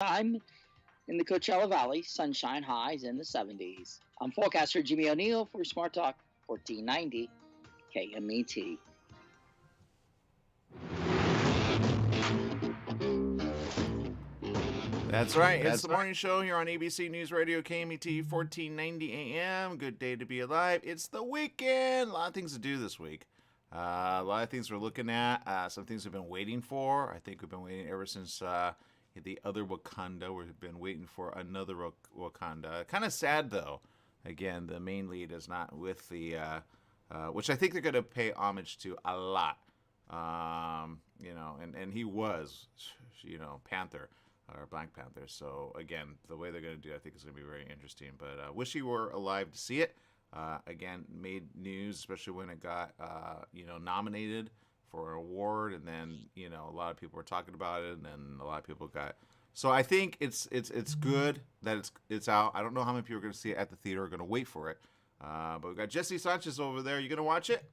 I'm in the Coachella Valley, sunshine highs in the 70s. I'm forecaster Jimmy O'Neill for Smart Talk 1490 KMET. That's right. It's the morning show here on ABC News Radio KMET 1490 AM. Good day to be alive. It's the weekend. A lot of things to do this week. A lot of things we're looking at. Some things we've been waiting for. I think we've been waiting ever since the other Wakanda. We've been waiting for another Wakanda. Kind of sad, though. Again, the main lead is not with the, which I think they're going to pay homage to a lot. And he was, Panther. Or Black Panther. So again, the way they're going to do it, I think is going to be very interesting. But wish he were alive to see it. Again, made news, especially when it got nominated for an award, and then a lot of people were talking about it, and then a lot of people got. So I think it's good that it's out. I don't know how many people are going to see it at the theater, are going to wait for it. But we've got Jesse Sanchez over there. You going to watch it?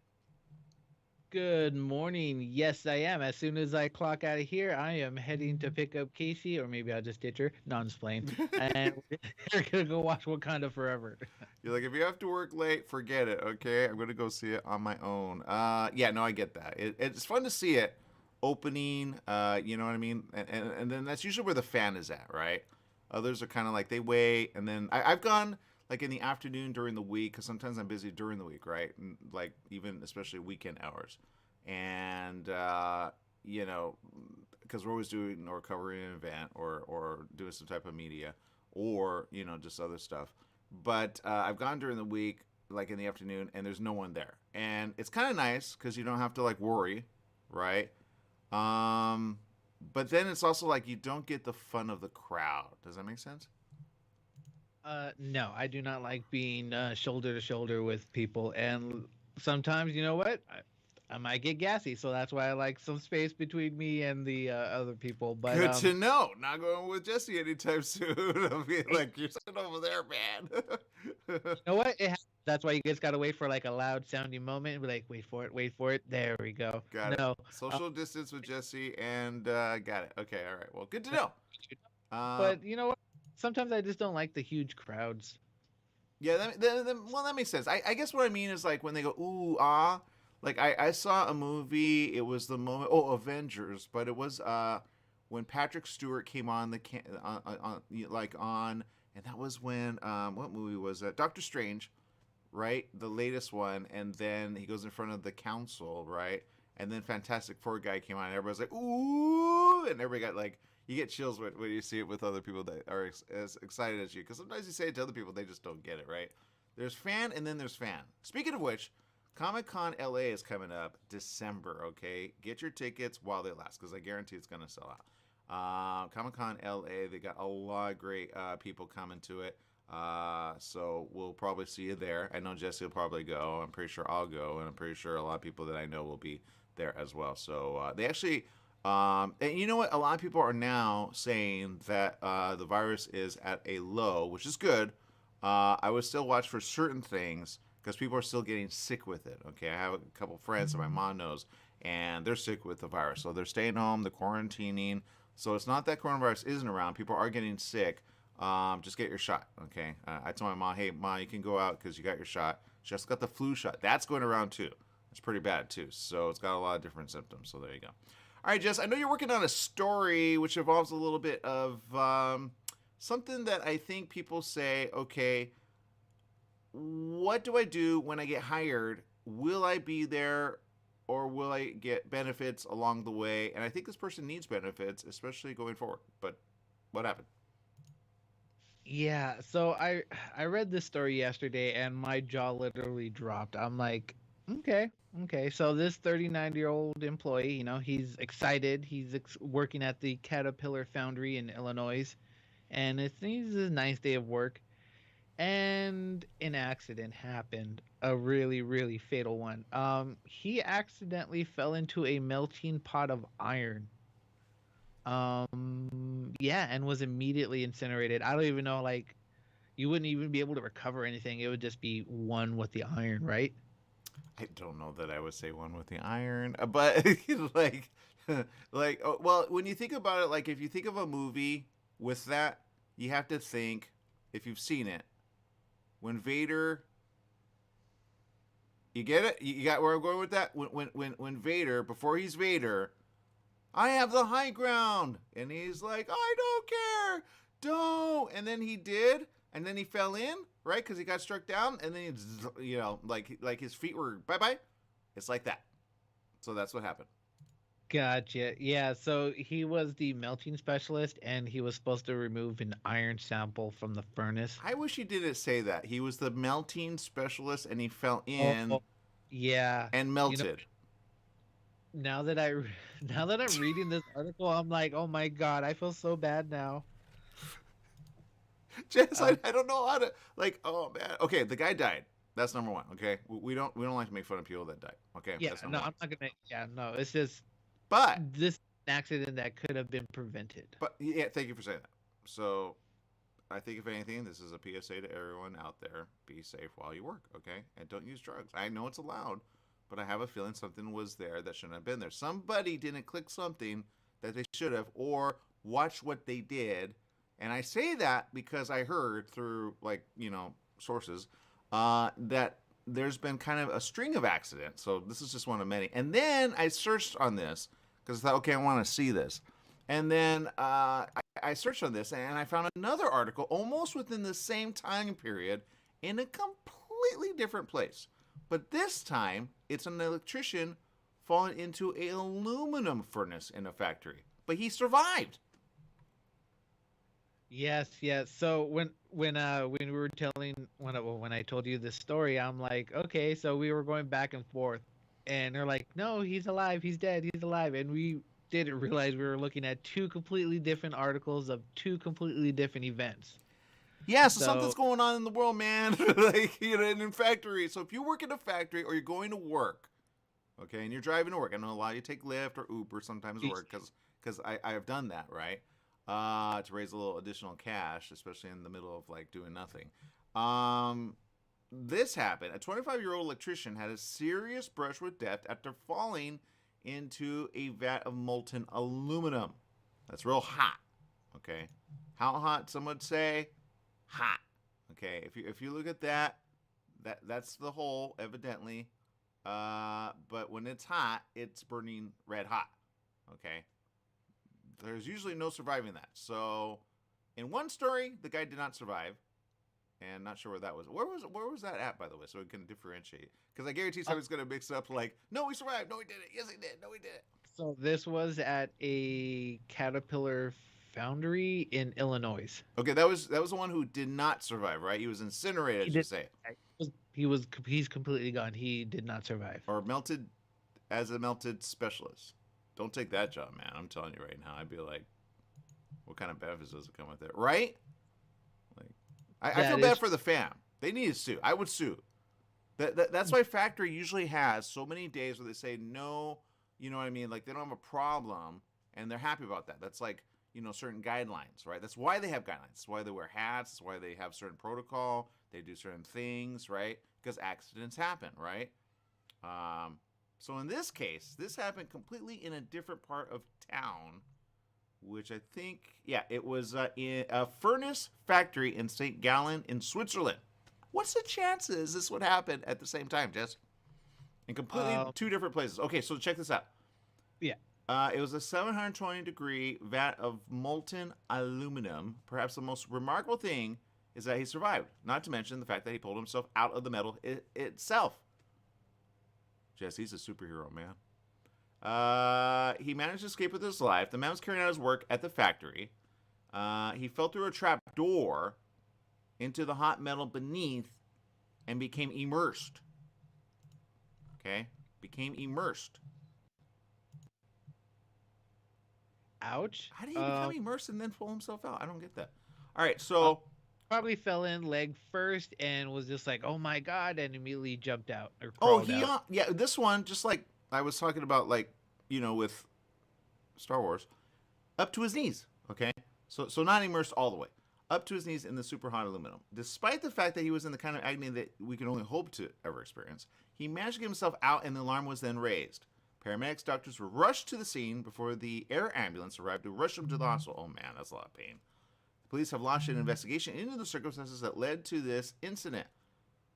Good morning. Yes, I am. As soon as I clock out of here, I am heading to pick up Casey, or maybe I'll just ditch her. No, I'm just playing. And we're going to go watch Wakanda Forever. You're like, if you have to work late, forget it, okay? I'm going to go see it on my own. Yeah, no, I get that. It's fun to see it opening, you know what I mean? And then that's usually where the fan is at, right? Others are kind of like, they wait, and then I've gone like in the afternoon during the week, because sometimes I'm busy during the week, right? And like even especially weekend hours. And, because we're always doing or covering an event or doing some type of media or, just other stuff. But I've gone during the week, like in the afternoon, and there's no one there. And it's kind of nice because you don't have to like worry, right? But then it's also like you don't get the fun of the crowd. Does that make sense? No, I do not like being shoulder to shoulder with people. And sometimes, you know what? I might get gassy. So that's why I like some space between me and the other people. But good to know. Not going with Jesse anytime soon. I'll be like, you're sitting over there, man. You know what? That's why you just got to wait for like a loud sounding moment and be like, wait for it, wait for it. There we go. Got No. it. Social distance with Jesse, and got it. Okay, all right. Well, good to know. But you know what? Sometimes I just don't like the huge crowds. Yeah, that makes sense. I guess what I mean is like when they go, ooh, ah. Like I saw a movie, it was the moment, Avengers, but it was when Patrick Stewart came on and that was when, what movie was that? Doctor Strange, right? The latest one, and then he goes in front of the council, right? And then Fantastic Four guy came on, and everybody's like, ooh, and everybody got like, you get chills when you see it with other people that are as excited as you. Because sometimes you say it to other people, they just don't get it, right? There's fan, and then there's fan. Speaking of which, Comic-Con LA is coming up December, okay? Get your tickets while they last, because I guarantee it's going to sell out. Comic-Con LA, they got a lot of great people coming to it. So we'll probably see you there. I know Jesse will probably go. I'm pretty sure I'll go, and I'm pretty sure a lot of people that I know will be there as well. So they actually... and you know what? A lot of people are now saying that the virus is at a low, which is good. I would still watch for certain things because people are still getting sick with it. Okay, I have a couple friends that my mom knows, and they're sick with the virus. So they're staying home, they're quarantining. So it's not that coronavirus isn't around. People are getting sick. Just get your shot, okay? I told my mom, hey, Mom, you can go out because you got your shot. She just got the flu shot. That's going around too. It's pretty bad too. So it's got a lot of different symptoms. So there you go. All right, Jess, I know you're working on a story which involves a little bit of something that I think people say, okay, what do I do when I get hired? Will I be there or will I get benefits along the way? And I think this person needs benefits, especially going forward. But what happened? Yeah, so I read this story yesterday and my jaw literally dropped. I'm like, okay. So this 39-year-old employee, he's excited. He's working at the Caterpillar foundry in Illinois, and it's his ninth day of work. And an accident happened, a really, really fatal one. He accidentally fell into a melting pot of iron. Yeah, and was immediately incinerated. I don't even know, like, you wouldn't even be able to recover anything. It would just be one with the iron, right? I don't know that I would say one with the iron, but like, well, when you think about it, like if you think of a movie, with that, you have to think, if you've seen it, when Vader, you get it? You got where I'm going with that? When Vader, before he's Vader, I have the high ground. And he's like, I don't care. Don't. And then he did. And then he fell in, right? Because he got struck down. And then, like his feet were bye-bye. It's like that. So that's what happened. Gotcha. Yeah, so he was the melting specialist, and he was supposed to remove an iron sample from the furnace. I wish he didn't say that. He was the melting specialist, and he fell in yeah, and melted. Now that now that I'm reading this article, I'm like, oh my god, I feel so bad now. Jess, I don't know how to oh man. Okay, the guy died. That's number one. Okay, we don't like to make fun of people that died. Okay, Yeah, that's no, number one. I'm not gonna. Yeah, no, it's just. But this accident that could have been prevented. But yeah, thank you for saying that. So, I think if anything, this is a PSA to everyone out there: be safe while you work. Okay, and don't use drugs. I know it's allowed, but I have a feeling something was there that shouldn't have been there. Somebody didn't click something that they should have, or watch what they did. And I say that because I heard through sources that there's been kind of a string of accidents. So this is just one of many. And then I searched on this because I thought, okay, I want to see this. And then I searched on this and I found another article almost within the same time period in a completely different place. But this time, it's an electrician falling into an aluminum furnace in a factory. But he survived. Yes, yes. So when we were when I told you this story, I'm like, okay, so we were going back and forth, and they're like, no, he's alive, he's dead, he's alive, and we didn't realize we were looking at two completely different articles of two completely different events. Yeah, so something's going on in the world, man. In factories. So if you work in a factory or you're going to work, okay, and you're driving to work, I know a lot of you take Lyft or Uber sometimes to work because I have done that, right? To raise a little additional cash, especially in the middle of doing nothing. This happened. A 25-year-old electrician had a serious brush with death after falling into a vat of molten aluminum. That's real hot. Okay, how hot? Some would say hot. Okay, if you look at that's the hole evidently. But when it's hot, it's burning red hot. Okay. There's usually no surviving that. So, in one story, the guy did not survive, and not sure where that was. Where was that at, by the way, so we can differentiate? Because I guarantee someone's going to mix up no, he survived, no, he did it, yes, he did, no, he did it. So this was at a Caterpillar foundry in Illinois. Okay, that was the one who did not survive, right? He was incinerated, as you say. He's completely gone. He did not survive. Or melted as a melted specialist. Don't take that job, man. I'm telling you right now. I'd be like, what kind of benefits does it come with it? Right? I feel bad for the fam. They need to sue. I would sue. That's why factory usually has so many days where they say no, you know what I mean? They don't have a problem, and they're happy about that. That's certain guidelines, right? That's why they have guidelines. That's why they wear hats. That's why they have certain protocol. They do certain things, right? Because accidents happen, right? So in this case, this happened completely in a different part of town, which I think, it was in a furnace factory in St. Gallen in Switzerland. What's the chances this would happen at the same time, Jess? In completely two different places. Okay, so check this out. Yeah. It was a 720-degree vat of molten aluminum. Perhaps the most remarkable thing is that he survived, not to mention the fact that he pulled himself out of the metal itself. Jesse's a superhero, man. He managed to escape with his life. The man was carrying out his work at the factory. He fell through a trap door into the hot metal beneath and became immersed. Okay? Became immersed. Ouch. How do you become immersed and then pull himself out? I don't get that. All right, so... probably fell in leg first and was just like, oh my god, and immediately jumped out or crawled out. Yeah, this one, just like I was talking about, with Star Wars, up to his knees, okay? So not immersed all the way. Up to his knees in the super hot aluminum. Despite the fact that he was in the kind of agony that we can only hope to ever experience, he managed to get himself out and the alarm was then raised. Paramedics, doctors were rushed to the scene before the air ambulance arrived to rush him to the hospital. Oh man, that's a lot of pain. Police have launched an investigation into the circumstances that led to this incident.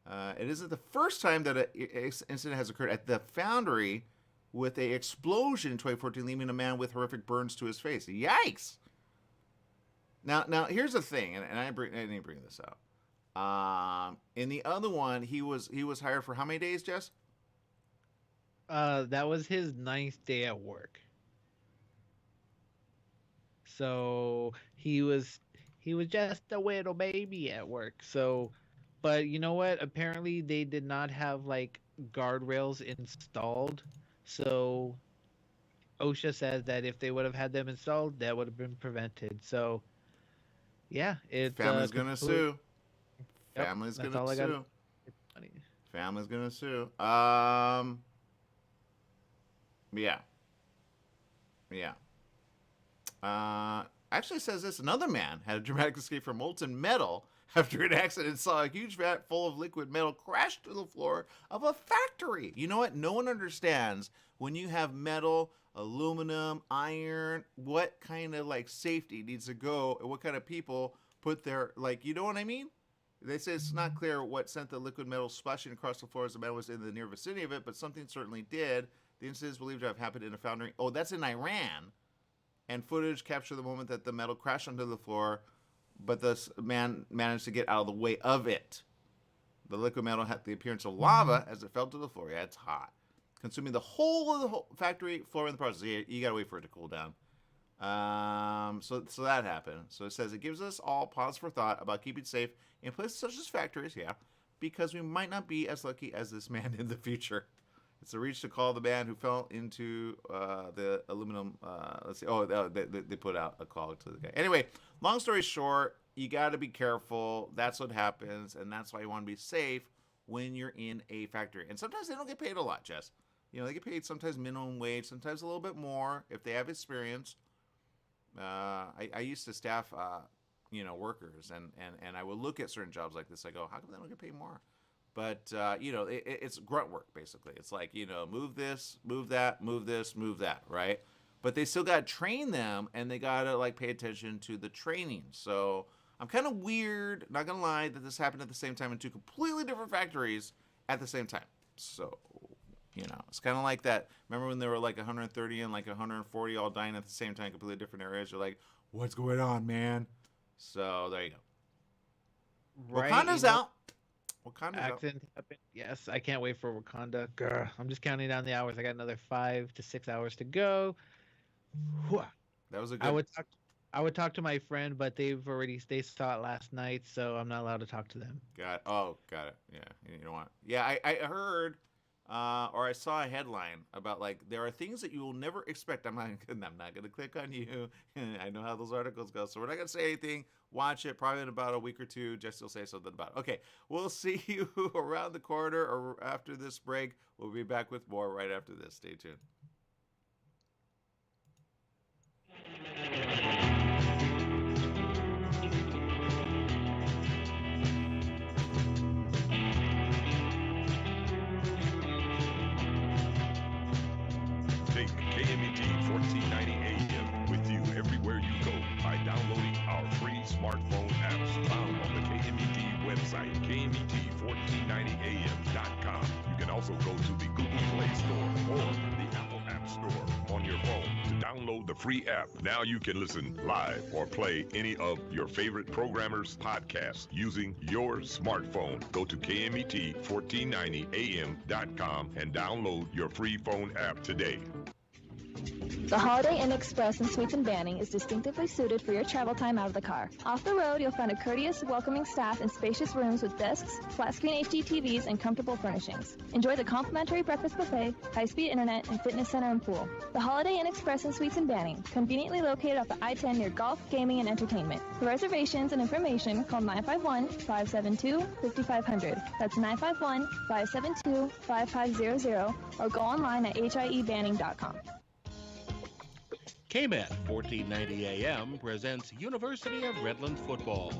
It isn't the first time that an incident has occurred at the foundry with an explosion in 2014, leaving a man with horrific burns to his face. Yikes! Now here's the thing, and I didn't bring this out. In the other one, he was hired for how many days, Jess? That was his 9th day at work. So he was just a little baby at work. So, but you know what? Apparently they did not have like guardrails installed. So OSHA says that if they would have had them installed, that would have been prevented. So yeah, Family's gonna sue. Yep, Family's that's gonna all I got. sue. Funny. Family's gonna sue. Yeah. Actually it says this. Another man had a dramatic escape from molten metal after an accident and saw a huge vat full of liquid metal crash to the floor of a factory. You know what? No one understands when you have metal, aluminum, iron, what kind of like safety needs to go and what kind of people put their, like, you know what I mean? They say it's not clear what sent the liquid metal splashing across the floor as the man was in the near vicinity of it, but something certainly did. The incident is believed to have happened in a foundry. Oh, that's in Iran. And footage captured the moment that the metal crashed onto the floor, but the man managed to get out of the way of it. The liquid metal had the appearance of lava as it fell to the floor. Yeah, it's hot. Consuming the whole of the whole factory floor in the process. You gotta wait for it to cool down. So that happened. So it says it gives us all pause for thought about keeping safe in places such as factories, yeah, because we might not be as lucky as this man in the future. It's a reach to call the man who fell into the aluminum. Let's see. Oh, they put out a call to the guy. Anyway, long story short, you got to be careful. That's what happens, and that's why you want to be safe when you're in a factory. And sometimes they don't get paid a lot, Jess. You know, they get paid sometimes minimum wage, sometimes a little bit more if they have experience. I used to staff, workers, and I would look at certain jobs like this. I go, how come they don't get paid more? But, it's grunt work, basically. It's like, move this, move that, move this, move that, right? But they still got to train them, and they got to, like, pay attention to the training. So I'm kind of weird, not going to lie, that this happened at the same time in two completely different factories at the same time. So, it's kind of like that. Remember when there were, like, 130 and, like, 140 all dying at the same time, completely different areas? You're like, what's going on, man? So there you go. Right, Wakanda's out. Accident happened. Yes, I can't wait for Wakanda. Grr, I'm just counting down the hours. I got another 5 to 6 hours to go. That was a good. I would talk to my friend, but they saw it last night, so I'm not allowed to talk to them. Got it. Yeah, you don't want. Yeah, I heard, or I saw a headline about like there are things that you will never expect. I'm not going to click on you. I know how those articles go, so we're not going to say anything. Watch it probably in about a week or two. Jess will say something about it. Okay, we'll see you around the corner or after this break. We'll be back with more right after this. Stay tuned. Take KMET 1490 AM with you everywhere you go by downloading our free smartphone apps found on the KMET website, KMET1490am.com. You can also go to the Google Play Store or the Apple App Store on your phone to download the free app. Now you can listen live or play any of your favorite programmers' podcasts using your smartphone. Go to KMET1490am.com and download your free phone app today. The Holiday Inn Express in Suites and Banning is distinctively suited for your travel time out of the car. Off the road, you'll find a courteous, welcoming staff and spacious rooms with desks, flat-screen HD TVs, and comfortable furnishings. Enjoy the complimentary breakfast buffet, high-speed internet, and fitness center and pool. The Holiday Inn Express in Suites and Banning, conveniently located off the I-10 near golf, gaming, and entertainment. For reservations and information, call 951-572-5500. That's 951-572-5500, or go online at hiebanning.com. KMET 1490 AM presents University of Redlands football.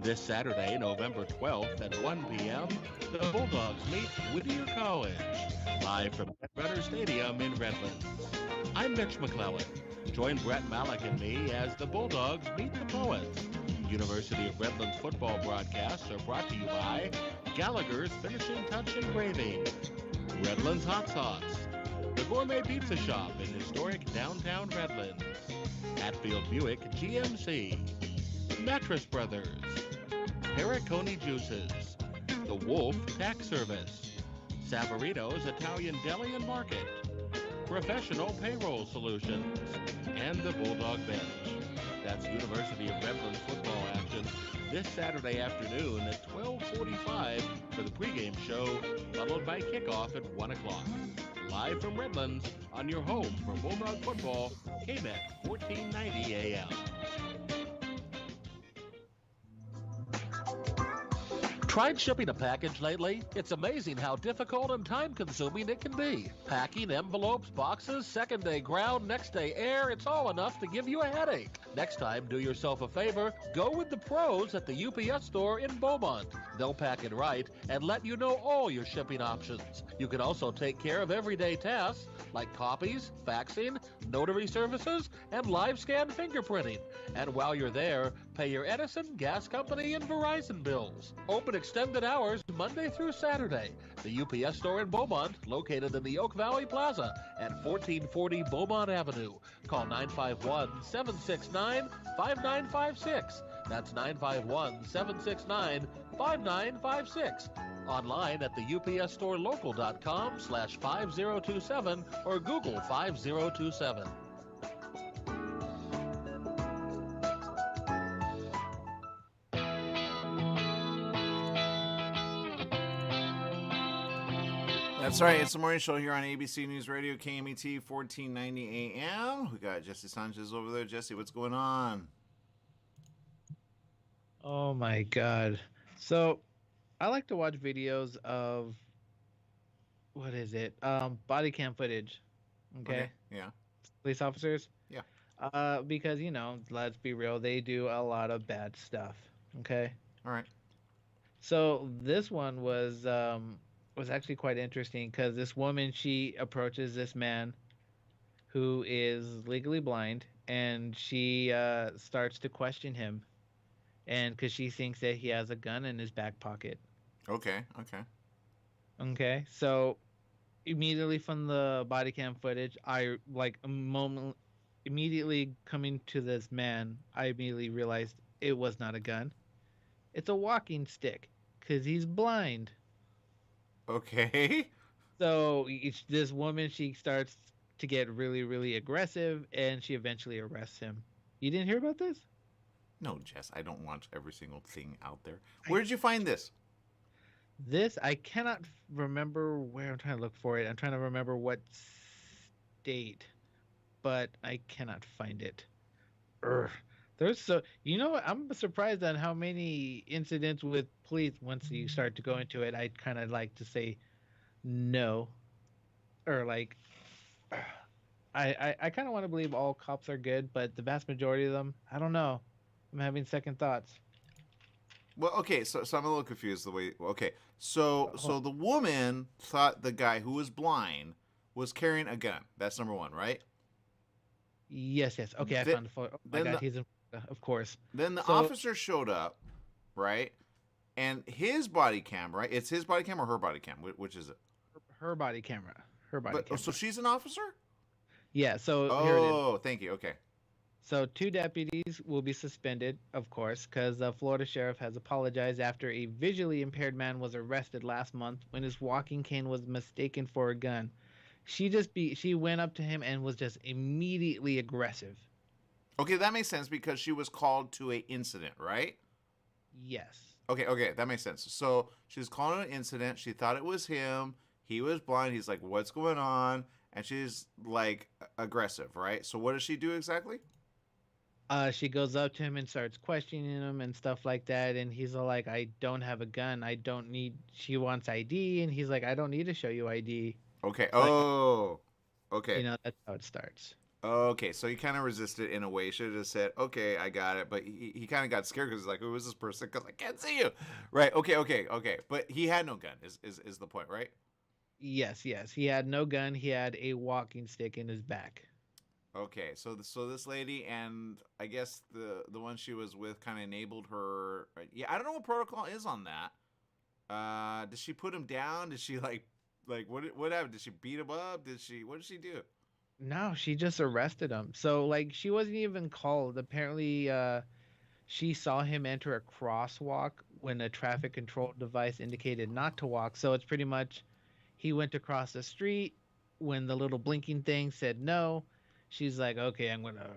This Saturday, November 12th at 1 p.m., the Bulldogs meet Whittier College, live from Runner Stadium in Redlands. I'm Mitch McClellan. Join Brett Malik and me as the Bulldogs meet the Poets. University of Redlands football broadcasts are brought to you by Gallagher's Finishing Touch Engraving, Redlands Hot Sauce, the Gourmet Pizza Shop in historic downtown Redlands, Hatfield Buick GMC, Mattress Brothers, Pericone Juices, The Wolf Tax Service, Savarito's Italian Deli and Market, Professional Payroll Solutions, and the Bulldog Bench. That's University of Redlands football action this Saturday afternoon at 12:45 for the pregame show, followed by kickoff at 1 o'clock. Live from Redlands on your home for Bulldog football, KMET 1490 AM. Tried shipping a package lately? It's amazing how difficult and time-consuming it can be. Packing, envelopes, boxes, second-day ground, next-day air, it's all enough to give you a headache. Next time, do yourself a favor, go with the pros at the UPS store in Beaumont. They'll pack it right and let you know all your shipping options. You can also take care of everyday tasks like copies, faxing, notary services, and live scan fingerprinting. And while you're there, pay your Edison, gas company, and Verizon bills. Open extended hours Monday through Saturday. The UPS store in Beaumont, located in the Oak Valley Plaza at 1440 Beaumont Avenue. Call 951-769-5956. That's 951-769-5956. Online at the upsstorelocal.com/5027 or Google 5027. That's right. It's the morning show here on ABC News Radio, KMET 1490 AM. We got Jesse Sanchez over there. Jesse, what's going on? Oh my God. So I like to watch videos of what is it? Body cam footage. Okay. Yeah. Police officers. Yeah. Because let's be real, they do a lot of bad stuff. Okay. All right. So this one was actually quite interesting because this woman, she approaches this man who is legally blind, and she starts to question him, and because she thinks that he has a gun in his back pocket. Okay. Okay. So immediately from the body cam footage, immediately coming to this man, I immediately realized it was not a gun. It's a walking stick because he's blind. Okay. So this woman, she starts to get really, really aggressive, and she eventually arrests him. You didn't hear about this? No, Jess, I don't watch every single thing out there. Where did you find this? This, I cannot remember where. I'm trying to look for it. I'm trying to remember what state, but I cannot find it. There's I'm surprised on how many incidents with police, once you start to go into it, I kind of like to say no. Or I kind of want to believe all cops are good, but the vast majority of them, I don't know. I'm having second thoughts. Well, okay, so I'm a little confused the way. Okay, so the woman thought the guy who was blind was carrying a gun. That's number one, right? Yes. Okay, I found the photo. Oh my God, he's in. Of course. Then the officer showed up, right? And his body cam, right? It's his body cam or her body cam? Which is it? Her body camera. Her body camera. So she's an officer? Yeah. So here it is. Oh, thank you. Okay. So 2 deputies will be suspended, of course, because the Florida sheriff has apologized after a visually impaired man was arrested last month when his walking cane was mistaken for a gun. She went up to him and was just immediately aggressive. Okay, that makes sense because she was called to an incident, right? Yes. Okay, that makes sense. So she's calling an incident. She thought it was him. He was blind. He's like, what's going on? And she's like aggressive, right? So what does she do exactly? She goes up to him and starts questioning him and stuff like that. And he's all like, I don't have a gun. She wants ID. And he's like, I don't need to show you ID. Okay. Okay. That's how it starts. Okay, so he kind of resisted in a way. He should have just said, okay, I got it. But he kind of got scared because he's like, who is this person? Because I can't see you. Right, okay. But he had no gun is the point, right? Yes. He had no gun. He had a walking stick in his back. Okay, so this lady and I guess the one she was with kind of enabled her. Yeah, I don't know what protocol is on that. Did she put him down? Did she like what happened? Did she beat him up? What did she do? No, she just arrested him. So like she wasn't even called. Apparently, she saw him enter a crosswalk when a traffic control device indicated not to walk. So it's pretty much he went across the street when the little blinking thing said no. She's like, okay, I'm gonna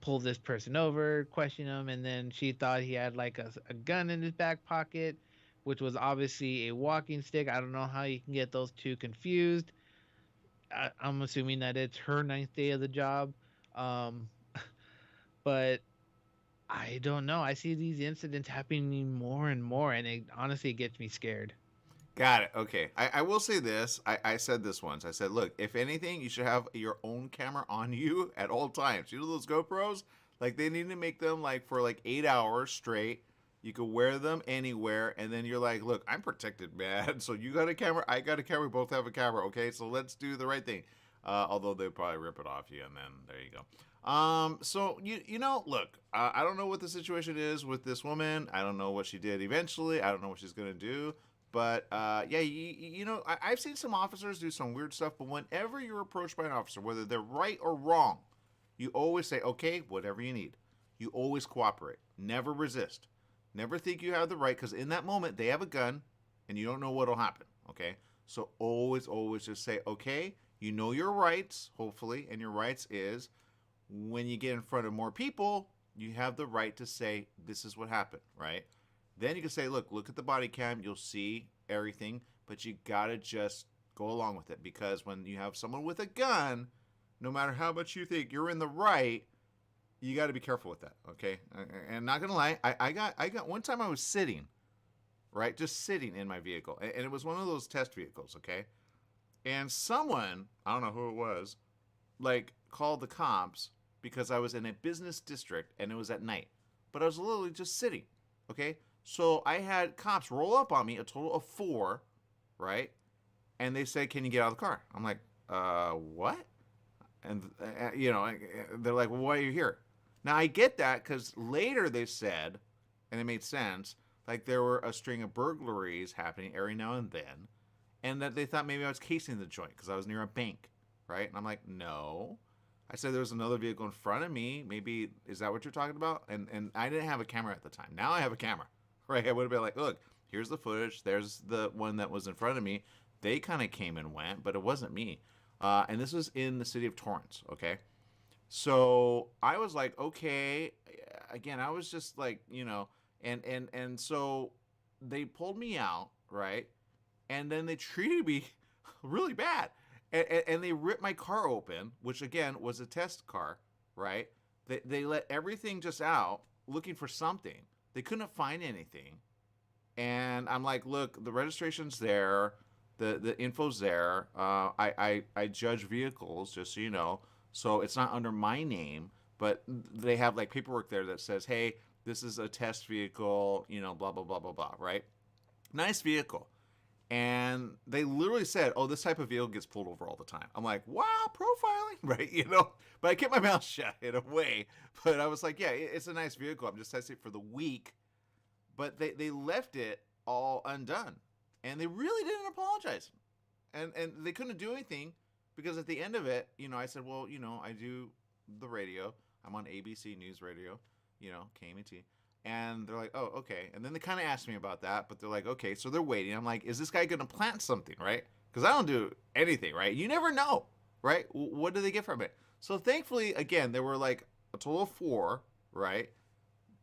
pull this person over, question him, and then she thought he had like a gun in his back pocket, which was obviously a walking stick. I don't know how you can get those two confused. I'm assuming that it's her ninth day of the job. Um, but I don't know. I see these incidents happening more and more, and it honestly gets me scared. Got it. Okay. I will say this. I said this once. I said, look, if anything, you should have your own camera on you at all times. You know those GoPros? Like they need to make them like for like 8 hours straight. You could wear them anywhere, and then you're like, look, I'm protected, man. So you got a camera, I got a camera, we both have a camera, okay? So let's do the right thing. Although they'd probably rip it off you, and then there you go. So you know, look, I don't know what the situation is with this woman. I don't know what she did eventually. I don't know what she's gonna do. But yeah, you know, I've seen some officers do some weird stuff. But whenever you're approached by an officer, whether they're right or wrong, you always say, okay, whatever you need. You always cooperate. Never resist. Never think you have the right, because in that moment they have a gun, and you don't know what'll happen. Okay, so always just say, okay, you know your rights, hopefully, and your rights is when you get in front of more people, you have the right to say this is what happened, right? Then you can say, look at the body cam, you'll see everything, but you gotta just go along with it, because when you have someone with a gun, no matter how much you think you're in the right, you got to be careful with that, okay? And not gonna lie, I got one time I was sitting, right, just sitting in my vehicle, and it was one of those test vehicles, okay? And someone, I don't know who it was, like called the cops because I was in a business district and it was at night, but I was literally just sitting, okay? So I had cops roll up on me, a total of 4, right? And they said, "Can you get out of the car?" I'm like, what? And you know, they're like, "Well, why are you here?" Now I get that because later they said, and it made sense, like there were a string of burglaries happening every now and then, and that they thought maybe I was casing the joint because I was near a bank, right? And I'm like, no. I said there was another vehicle in front of me. Maybe is that what you're talking about? And I didn't have a camera at the time. Now I have a camera, right? I would have been like, look, here's the footage. There's the one that was in front of me. They kind of came and went, but it wasn't me. And this was in the city of Torrance, okay? So I was like, okay. Again, I was just like, you know, and so they pulled me out, right? And then they treated me really bad. And they ripped my car open, which again was a test car, right? They let everything just out looking for something. They couldn't find anything. And I'm like, look, the registration's there. The info's there. I judge vehicles, just so you know. So it's not under my name, but they have like paperwork there that says, hey, this is a test vehicle, you know, blah, blah, blah, blah, blah, right? Nice vehicle. And they literally said, oh, this type of vehicle gets pulled over all the time. I'm like, wow, profiling, right? You know, but I kept my mouth shut in a way. But I was like, yeah, it's a nice vehicle. I'm just testing it for the week. But they left it all undone. And they really didn't apologize. And they couldn't do anything because at the end of it, you know, I said, well, you know, I do the radio. I'm on ABC News Radio, you know, KMT. And they're like, oh, okay. And then they kind of asked me about that, but they're like, okay, so they're waiting. I'm like, is this guy going to plant something, right? Because I don't do anything, right? You never know, right? What do they get from it? So thankfully, again, there were like a total of 4, right?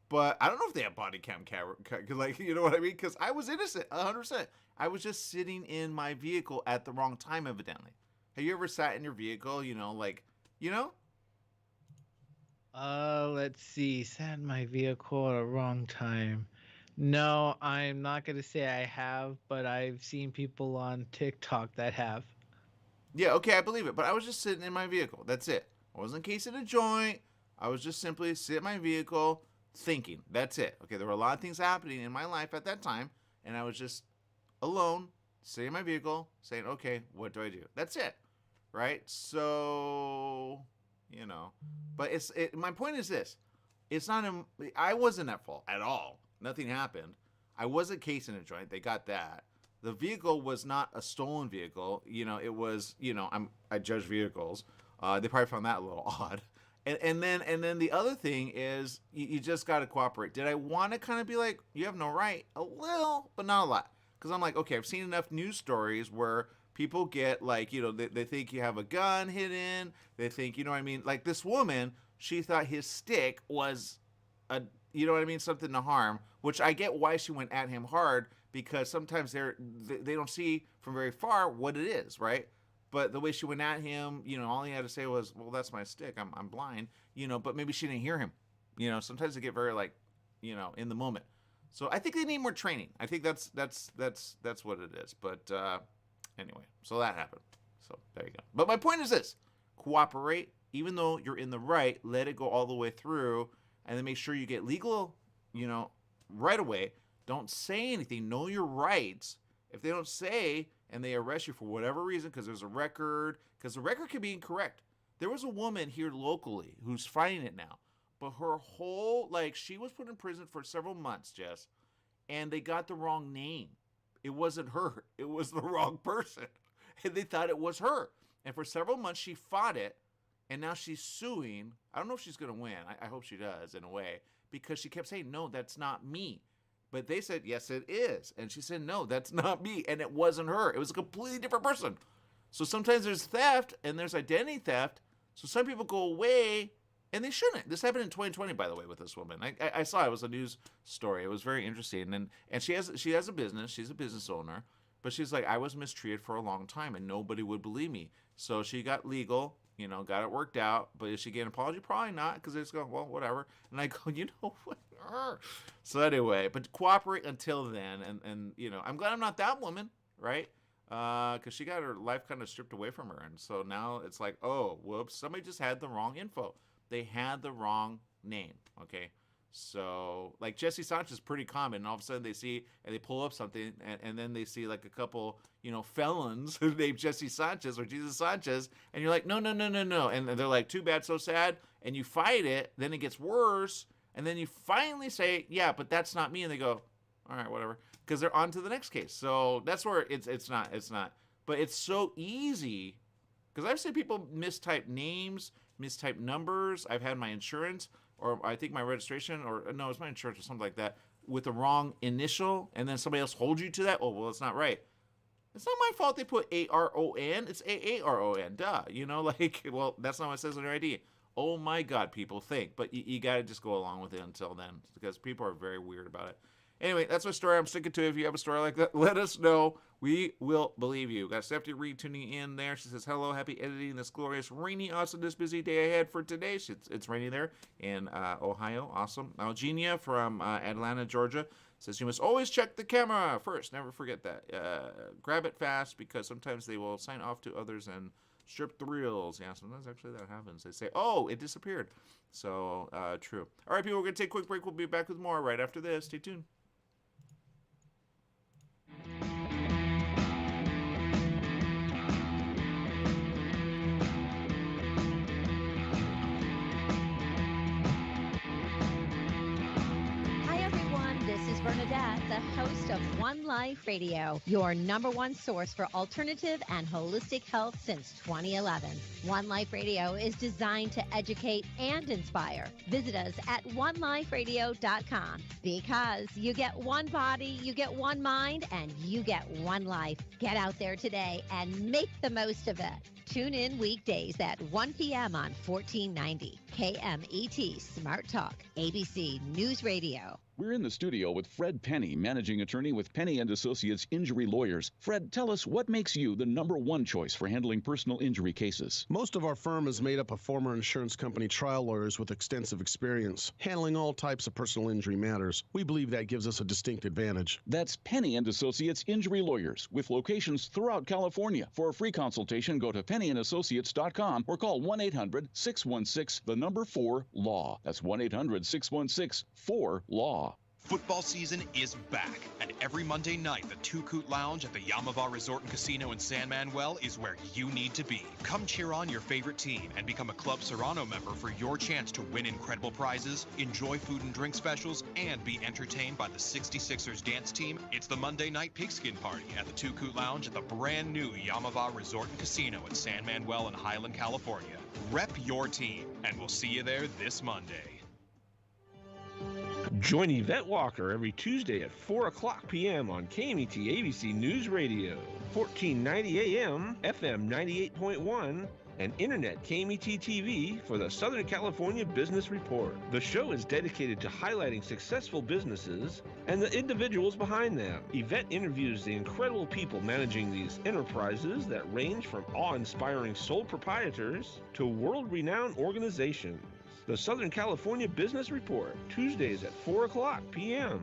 But I don't know if they have body cam camera, like, you know what I mean? Because I was innocent, 100%. I was just sitting in my vehicle at the wrong time, evidently. Have you ever sat in your vehicle, you know, like, you know? Let's see. Sat in my vehicle at a wrong time. No, I'm not gonna say I have, but I've seen people on TikTok that have. Yeah, okay, I believe it. But I was just sitting in my vehicle. That's it. I wasn't casing a joint. I was just simply sitting in my vehicle thinking. That's it. Okay, there were a lot of things happening in my life at that time, and I was just alone, sitting in my vehicle, saying, okay, what do I do? That's it. right? So, but my point is this. It's not, I wasn't at fault at all. Nothing happened. I wasn't casing a joint. They got that. The vehicle was not a stolen vehicle. It was, I judge vehicles. They probably found that a little odd. And then the other thing is you just got to cooperate. Did I want to kind of be like, you have no right? A little, but not a lot. Because I'm like, okay, I've seen enough news stories where people get like, they think you have a gun hidden. They think, you know what I mean? Like this woman, she thought his stick was something to harm, which I get why she went at him hard, because sometimes they don't see from very far what it is, right? But the way she went at him, all he had to say was, well, that's my stick. I'm blind, but maybe she didn't hear him. Sometimes they get very like, in the moment. So I think they need more training. I think that's what it is. But anyway, so that happened. So there you go. But my point is this: cooperate, even though you're in the right. Let it go all the way through, and then make sure you get legal, right away. Don't say anything. Know your rights. If they don't say and they arrest you for whatever reason, because there's a record, because the record could be incorrect. There was a woman here locally who's fighting it now, but her whole, she was put in prison for several months, Jess, and they got the wrong name. It wasn't her. It was the wrong person. And they thought it was her. And for several months, she fought it, and now she's suing. I don't know if she's going to win. I hope she does, in a way, because she kept saying, no, that's not me. But they said, yes, it is. And she said, no, that's not me. And it wasn't her. It was a completely different person. So sometimes there's theft and there's identity theft. So some people go away and they shouldn't. This happened in 2020, by the way, with this woman. I saw it was a news story. It was very interesting. And she has a business. She's a business owner. But she's like, I was mistreated for a long time and nobody would believe me. So she got legal, got it worked out. But is she getting an apology? Probably not, because they just go, well, whatever. And I go, what? So anyway, but cooperate until then. And I'm glad I'm not that woman, right? Because she got her life kind of stripped away from her. And so now it's like, oh, whoops, somebody just had the wrong info. They had the wrong name, okay? So, like Jesse Sanchez is pretty common. And all of a sudden they see, and they pull up something, and then they see like a couple, felons named Jesse Sanchez or Jesus Sanchez. And you're like, no. And they're like, too bad, so sad. And you fight it. Then it gets worse. And then you finally say, yeah, but that's not me. And they go, all right, whatever. Because they're on to the next case. So that's where it's not. But it's so easy. Because I've seen people mistype names, mistype numbers. I've had my insurance, or I think my registration, or no, it's my insurance or something like that, with the wrong initial. And then somebody else holds you to that. Oh, well, it's not right. It's not my fault they put A-R-O-N. It's A-A-R-O-N. Duh. Well, that's not what it says on your ID. Oh my God, people think. But you got to just go along with it until then, because people are very weird about it. Anyway, that's my story. I'm sticking to it. If you have a story like that, let us know. We will believe you. Got Stephanie Reed tuning in there. She says, hello, happy editing this glorious, rainy, awesome, this busy day ahead for today. It's rainy there in Ohio. Awesome. Eugenia from Atlanta, Georgia says, you must always check the camera first. Never forget that. Grab it fast, because sometimes they will sign off to others and strip the reels. Yeah, sometimes actually that happens. They say, oh, it disappeared. So, true. All right, people, we're going to take a quick break. We'll be back with more right after this. Stay tuned. Bernadette, the host of One Life Radio, your number one source for alternative and holistic health since 2011. One Life Radio is designed to educate and inspire. Visit us at oneliferadio.com, because you get one body, you get one mind, and you get one life. Get out there today and make the most of it. Tune in weekdays at 1 p.m. on 1490 KMET Smart Talk, ABC News Radio. We're in the studio with Fred Penny, managing attorney with Penny & Associates Injury Lawyers. Fred, tell us what makes you the number one choice for handling personal injury cases. Most of our firm is made up of former insurance company trial lawyers with extensive experience handling all types of personal injury matters. We believe that gives us a distinct advantage. That's Penny & Associates Injury Lawyers, with locations throughout California. For a free consultation, go to pennyandassociates.com or call 1-800-616-4-LAW. That's 1-800-616-4-LAW. Football season is back, and Every Monday night, the Two Coot Lounge at the Yamava Resort and Casino in San Manuel is where you need to be. Come cheer on your favorite team and become a Club Serrano member for your chance to win incredible prizes, enjoy food and drink specials, and be entertained by the 66ers dance team. It's the Monday night pigskin party at the Two Coot Lounge at the brand new Yamava Resort and Casino in San Manuel in Highland, California. Rep your team, and we'll see you there this Monday. Join Yvette Walker every Tuesday at 4 o'clock p.m. on KMET ABC News Radio, 1490 AM, FM 98.1, and Internet KMET TV for the Southern California Business Report. The show is dedicated to highlighting successful businesses and the individuals behind them. Yvette interviews the incredible people managing these enterprises that range from awe-inspiring sole proprietors to world-renowned organizations. The Southern California Business Report, Tuesdays at 4 o'clock p.m.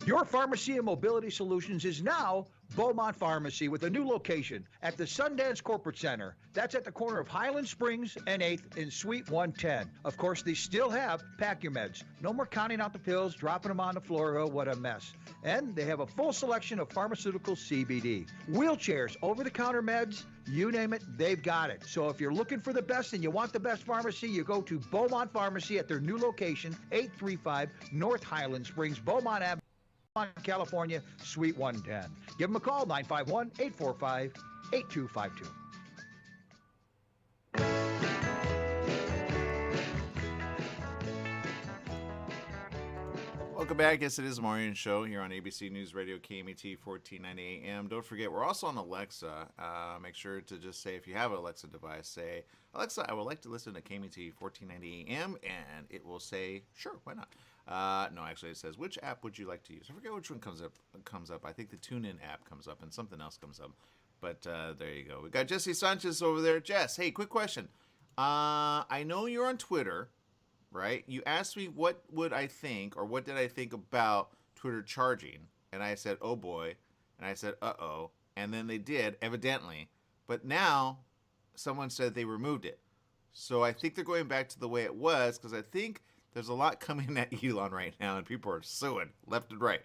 Your Pharmacy and Mobility Solutions is now Beaumont Pharmacy with a new location at the Sundance Corporate Center. That's at the corner of Highland Springs and 8th in Suite 110. Of course, they still have Pack Your Meds. No more counting out the pills, dropping them on the floor. Oh, what a mess. And they have a full selection of pharmaceutical CBD. Wheelchairs, over-the-counter meds, you name it, they've got it. So if you're looking for the best and you want the best pharmacy, you go to Beaumont Pharmacy at their new location, 835 North Highland Springs, Beaumont Avenue, California, Suite 110. Give them a call, 951-845-8252. Welcome back. Yes, it is a morning show here on ABC News Radio, KMET 1490 AM. Don't forget, we're also on Alexa. Make sure to just say, if you have an Alexa device, say, Alexa, I would like to listen to KMET 1490 AM, and it will say, sure, why not? No, actually, it says, which app would you like to use? I forget which one comes up. I think the TuneIn app comes up, and something else comes up. But there you go. We got Jesse Sanchez over there. Jess, hey, quick question. I know you're on Twitter, right? You asked me what would I think, or what did I think about Twitter charging, and I said, oh boy, and I said, uh-oh, and then they did, evidently, but now someone said they removed it. So I think they're going back to the way it was, because I think there's a lot coming at Elon right now, and people are suing left and right.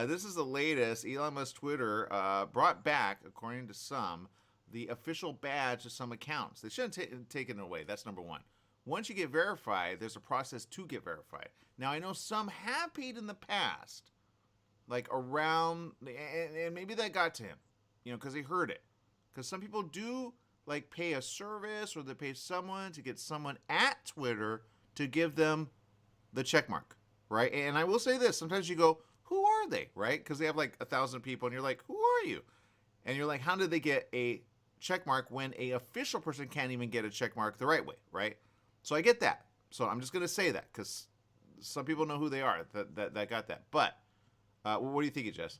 This is the latest. Elon Musk Twitter brought back, according to some, the official badge of some accounts. They shouldn't have taken it away. That's number one. Once you get verified, there's a process to get verified. Now, I know some have paid in the past, like around, and maybe that got to him, because he heard it. Because some people do, like, pay a service, or they pay someone to get someone at Twitter to give them the check mark, right? And I will say this, sometimes you go, who are they, right? Because they have like 1,000 people, and you're like, who are you? And you're like, how did they get a check mark when a official person can't even get a check mark the right way, right? So I get that. So I'm just going to say that, because some people know who they are that got that. But what do you think, Jess?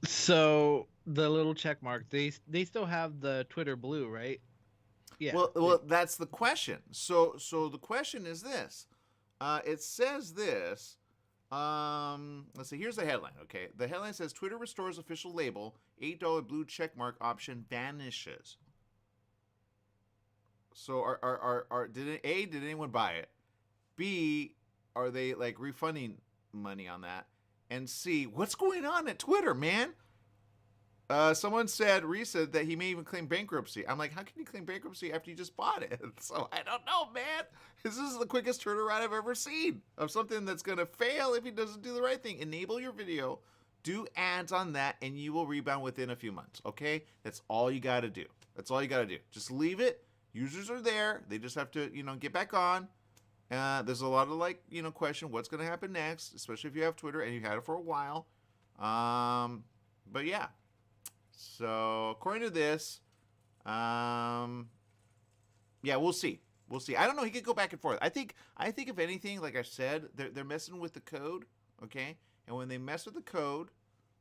So the little check mark, they still have the Twitter blue, right? Yeah. Well, that's the question. So the question is this. It says this. Let's see. Here's the headline. Okay, the headline says Twitter restores official label. $8 blue checkmark option vanishes. So did anyone buy it? B, are they like refunding money on that? And C, what's going on at Twitter, man? Someone said, Reese said that he may even claim bankruptcy. I'm like, how can you claim bankruptcy after you just bought it? So I don't know, man. This is the quickest turnaround I've ever seen of something that's going to fail if he doesn't do the right thing. Enable your video, do ads on that, and you will rebound within a few months, okay? That's all you got to do. That's all you got to do. Just leave it. Users are there. They just have to, get back on. There's a lot of, question, what's going to happen next, especially if you have Twitter and you've had it for a while. But yeah. So according to this, yeah, we'll see. We'll see. I don't know. He could go back and forth. I think if anything, like I said, they're messing with the code, okay? And when they mess with the code,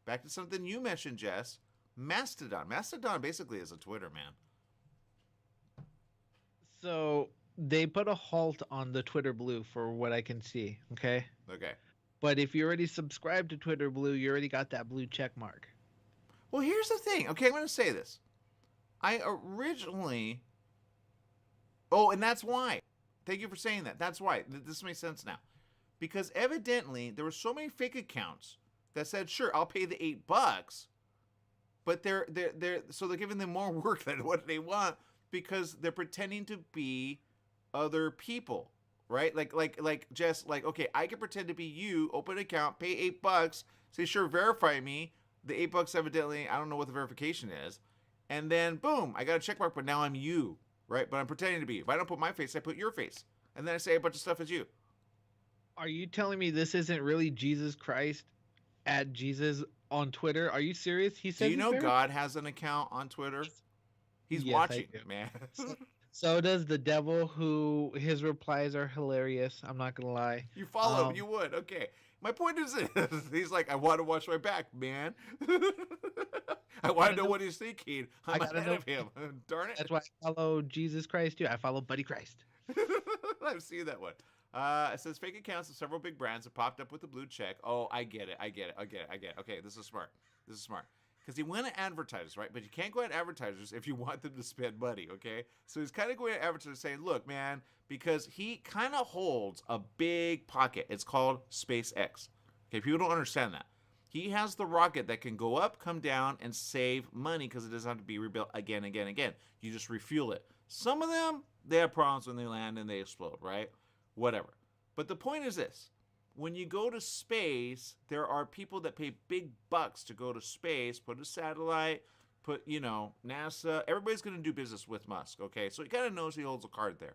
back to something you mentioned, Jess, Mastodon. Mastodon basically is a Twitter, man. So they put a halt on the Twitter Blue for what I can see, okay? Okay. But if you already subscribed to Twitter Blue, you already got that blue check mark. Well, here's the thing. Okay, I'm going to say this. I originally... Oh, and that's why. Thank you for saying that. That's why. This makes sense now. because evidently there were so many fake accounts that said, sure, I'll pay the $8, but they're giving them more work than what they want because they're pretending to be other people, right? Like Jess, like, okay, I can pretend to be you, open an account, pay $8, say, sure, verify me. The $8 evidently, I don't know what the verification is. And then boom, I got a check mark, but now I'm you, right? But I'm pretending to be you. If I don't put my face, I put your face. And then I say a bunch of stuff as you. Are you telling me this isn't really Jesus Christ at Jesus on Twitter? Are you serious? He said. Do you know God has an account on Twitter? He's watching, man. So does the devil, who his replies are hilarious. I'm not gonna lie. You follow him, you would. Okay. My point is this. He's like, I want to watch my back, man. I want to know what he's thinking. I'm ahead of him. Darn it. That's why I follow Jesus Christ too. I follow Buddy Christ. I've seen that one. It says fake accounts of several big brands have popped up with the blue check. Oh, I get it. Okay, this is smart. Because he went to advertisers, right? But you can't go at advertisers if you want them to spend money, okay? So he's kind of going at advertisers saying, look, man, because he kind of holds a big pocket. It's called SpaceX. Okay, people don't understand that. He has the rocket that can go up, come down, and save money because it doesn't have to be rebuilt again. You just refuel it. Some of them, they have problems when they land and they explode, right? Whatever. But the point is this. When you go to space, there are people that pay big bucks to go to space, put a satellite, put, NASA. Everybody's going to do business with Musk, okay? So he kind of knows he holds a card there.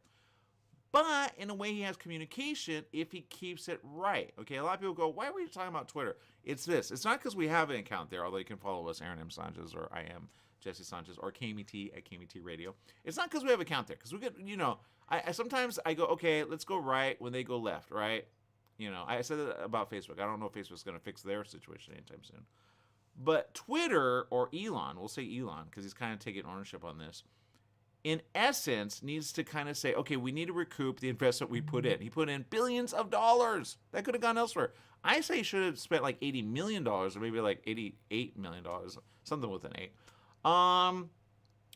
But in a way, he has communication if he keeps it right, okay? A lot of people go, why were you talking about Twitter? It's this. It's not because we have an account there, although you can follow us, Aaron M. Sanchez, or I am Jesse Sanchez, or KMT at KMT Radio. It's not because we have an account there, because we get, I sometimes I go, okay, let's go right when they go left, right? I said that about Facebook. I don't know if Facebook's going to fix their situation anytime soon. But Twitter, or Elon, we'll say Elon, because he's kind of taking ownership on this, in essence, needs to kind of say, okay, we need to recoup the investment we put in. He put in billions of dollars. That could have gone elsewhere. I say he should have spent like $80 million, or maybe like $88 million, something with an 8.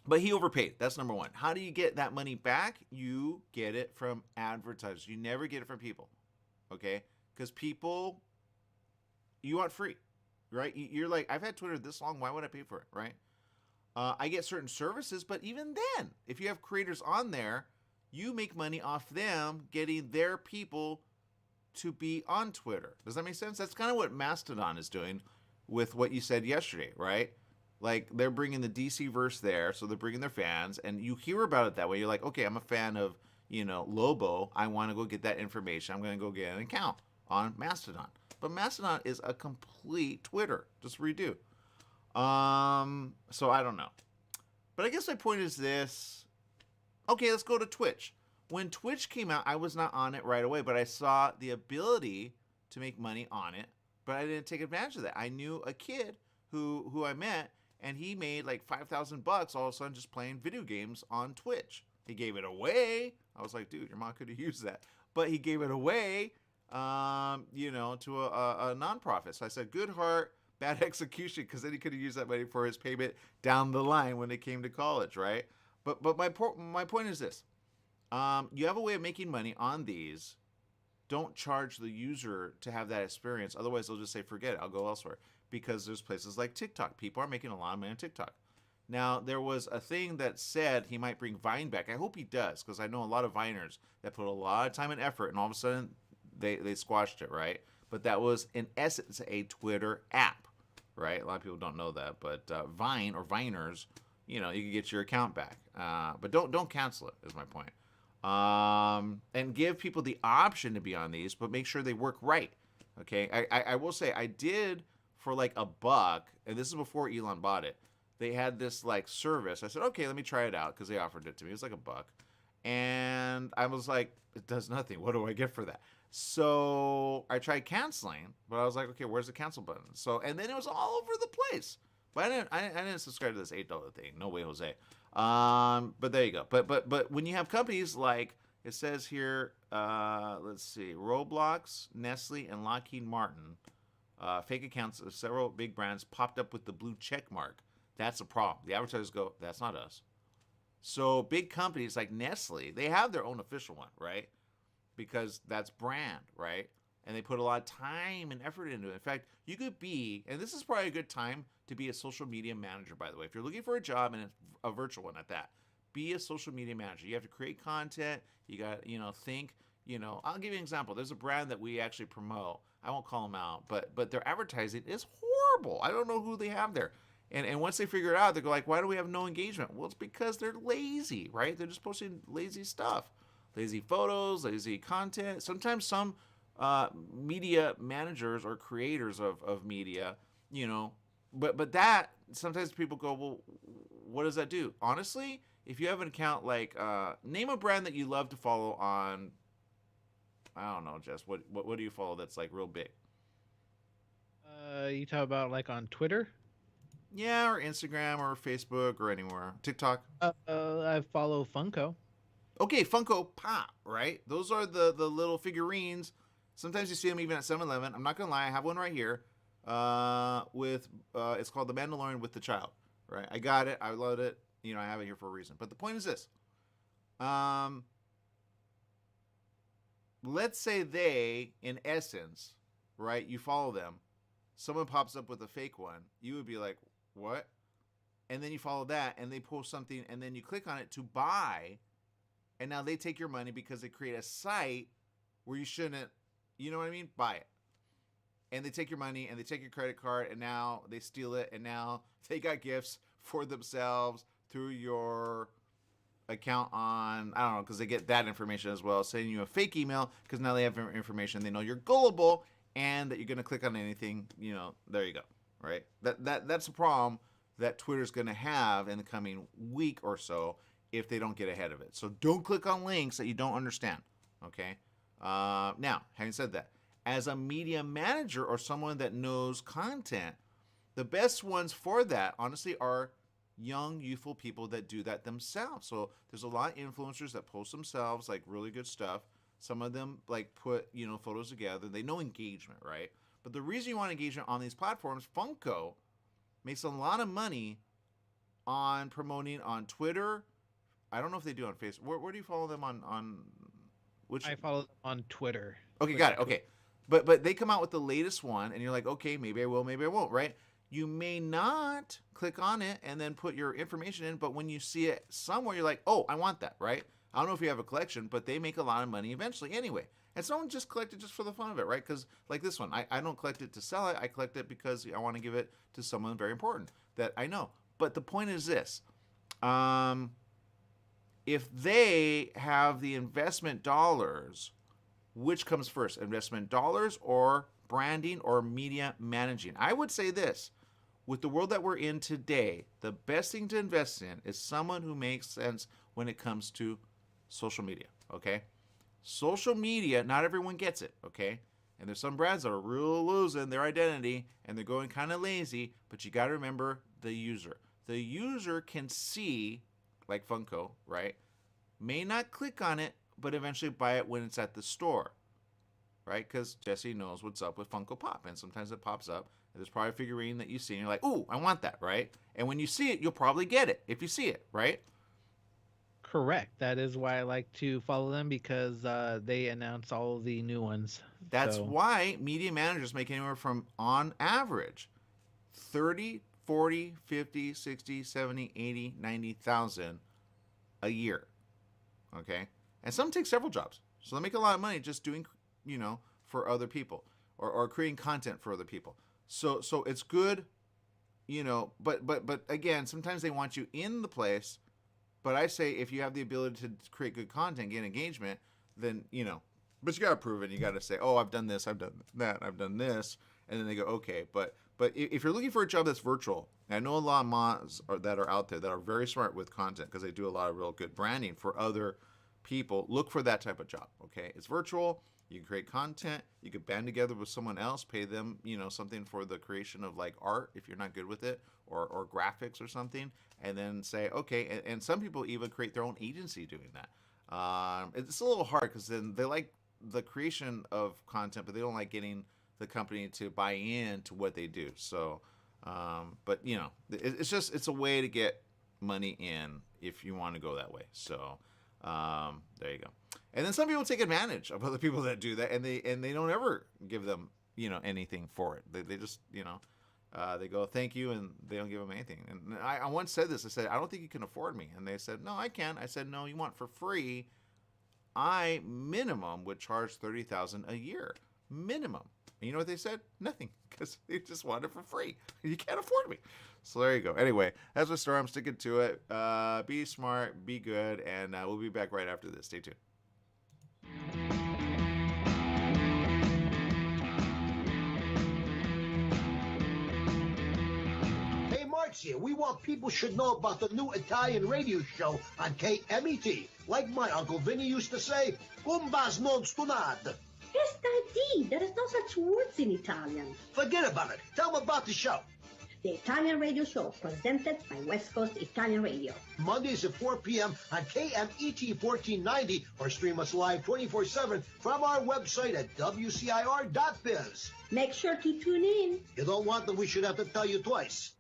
But he overpaid. That's number one. How do you get that money back? You get it from advertisers. You never get it from people. Okay, because people, you want free, right? You're like, I've had Twitter this long. Why would I pay for it, right? I get certain services, but even then, if you have creators on there, you make money off them getting their people to be on Twitter. Does that make sense? That's kind of what Mastodon is doing with what you said yesterday, right? Like, they're bringing the DC verse there, so they're bringing their fans, and you hear about it that way. You're like, okay, I'm a fan of Lobo. I want to go get that information. I'm going to go get an account on Mastodon. But Mastodon is a complete Twitter. Just redo. So I don't know. But I guess my point is this. Okay, let's go to Twitch. When Twitch came out, I was not on it right away, but I saw the ability to make money on it, but I didn't take advantage of that. I knew a kid who I met, and he made like $5,000 all of a sudden just playing video games on Twitch. He gave it away. I was like, dude, your mom could have used that. But he gave it away, to a nonprofit. So I said, good heart, bad execution, because then he could have used that money for his payment down the line when it came to college, right? But my point is this. You have a way of making money on these. Don't charge the user to have that experience. Otherwise, they'll just say, forget it, I'll go elsewhere. Because there's places like TikTok. People are making a lot of money on TikTok. Now, there was a thing that said he might bring Vine back. I hope he does, because I know a lot of Viners that put a lot of time and effort, and all of a sudden, they squashed it, right? But that was, in essence, a Twitter app, right? A lot of people don't know that, but Vine, or Viners, you can get your account back. But don't cancel it, is my point. And give people the option to be on these, but make sure they work right, okay? I will say, I did, for like $1, and this is before Elon bought it, they had this like service. I said, okay, let me try it out, because they offered it to me. It was like $1. And I was like, it does nothing. What do I get for that? So I tried canceling, but I was like, okay, where's the cancel button? So, and then it was all over the place. But I didn't subscribe to this $8 thing. No way, Jose. But there you go. But when you have companies like, it says here, let's see, Roblox, Nestle, and Lockheed Martin, fake accounts of several big brands popped up with the blue check mark. That's a problem. The advertisers go, that's not us. So big companies like Nestle, they have their own official one, right? Because that's brand, right? and they put a lot of time and effort into it. In fact, you could be, and this is probably a good time to be a social media manager, by the way. If you're looking for a job, and it's a virtual one at that, be a social media manager. You have to create content. You got, think, I'll give you an example. There's a brand that we actually promote. I won't call them out, but their advertising is horrible. I don't know who they have there. And once they figure it out, they go like, why do we have no engagement? Well, it's because they're lazy, right? They're just posting lazy stuff. Lazy photos, lazy content. Sometimes some media managers or creators of media, but that, sometimes people go, well, what does that do? Honestly, if you have an account like, name a brand that you love to follow on, I don't know, Jess, what do you follow that's like real big? You talk about like on Twitter? Yeah, or Instagram or Facebook or anywhere. TikTok? I follow Funko. Okay, Funko Pop, right? Those are the little figurines. Sometimes you see them even at 7-Eleven. I'm not going to lie, I have one right here. It's called The Mandalorian with the Child, right? I got it. I love it. I have it here for a reason. But the point is this. Let's say they, in essence, right, you follow them. Someone pops up with a fake one. You would be like, what? And then you follow that, and they post something, and then you click on it to buy, and now they take your money because they create a site where you shouldn't, you know what I mean? Buy it. And they take your money, and they take your credit card, and now they steal it, and now they got gifts for themselves through your account on, I don't know, because they get that information as well, sending you a fake email, because now they have information. They know you're gullible, and that you're going to click on anything, there you go, right? That's a problem that Twitter's going to have in the coming week or so if they don't get ahead of it. So don't click on links that you don't understand, okay? Now, having said that, as a media manager or someone that knows content, the best ones for that, honestly, are young, youthful people that do that themselves. So there's a lot of influencers that post themselves, like really good stuff. Some of them like put, photos together. They know engagement, right? But the reason you want engagement on these platforms, Funko makes a lot of money on promoting on Twitter. I don't know if they do on Facebook. Where do you follow them on which? I follow them on Twitter. Okay, got it. Okay. But they come out with the latest one, and you're like, okay, maybe I will, maybe I won't, right? You may not click on it and then put your information in, but when you see it somewhere, you're like, oh, I want that, right? I don't know if you have a collection, but they make a lot of money eventually anyway. And someone just collect it just for the fun of it, right? Because like this one, I don't collect it to sell it. I collect it because I want to give it to someone very important that I know. But the point is this. If they have the investment dollars, which comes first? Investment dollars or branding or media managing? I would say this. With the world that we're in today, the best thing to invest in is someone who makes sense when it comes to social media, okay? Social media, not everyone gets it, okay? And there's some brands that are real losing their identity and they're going kind of lazy, but you got to remember the user. The user can see, like Funko, right? May not click on it, but eventually buy it when it's at the store, right? Because Jesse knows what's up with Funko Pop, and sometimes it pops up. And there's probably a figurine that you see, and you're like, ooh, I want that, right? And when you see it, you'll probably get it if you see it, right? Correct. That is why I like to follow them, because they announce all of the new ones. That's why media managers make anywhere from, on average, 30, 40, 50, 60, 70, 80, 90,000 a year, okay? And some take several jobs. So they make a lot of money just doing, for other people or creating content for other people. So it's good, but again, sometimes they want you in the place. But I say if you have the ability to create good content, get engagement, then, but you got to prove it. You got to say, oh, I've done this, I've done that, I've done this. And then they go, okay. But if you're looking for a job that's virtual, and I know a lot of moms that are out there that are very smart with content because they do a lot of real good branding for other people, look for that type of job, okay? It's virtual. You can create content. You could band together with someone else, pay them, something for the creation of like art if you're not good with it, or graphics or something, and then say, okay. And some people even create their own agency doing that. It's a little hard because then they like the creation of content, but they don't like getting the company to buy into what they do. So, but it's a way to get money in if you want to go that way. So, there you go. And then some people take advantage of other people that do that, and they don't ever give them, anything for it. They just, they go, thank you, and they don't give them anything. And I once said this. I said, I don't think you can afford me. And they said, no, I can. I said, no, you want for free. I minimum would charge $30,000 a year. Minimum. And you know what they said? Nothing, because they just want it for free. You can't afford me. So there you go. Anyway, that's my story. I'm sticking to it. Be smart, be good, and we'll be back right after this. Stay tuned. Hey, Mark's here. We want people should know about the new Italian radio show on KMET. Like my Uncle Vinny used to say, Gumbas non stunad. SID, there is no such words in Italian. Forget about it. Tell them about the show. The Italian Radio Show, presented by West Coast Italian Radio. Mondays at 4 p.m. on KMET 1490, or stream us live 24/7 from our website at WCIR.biz. Make sure to tune in. You don't want that we should have to tell you twice.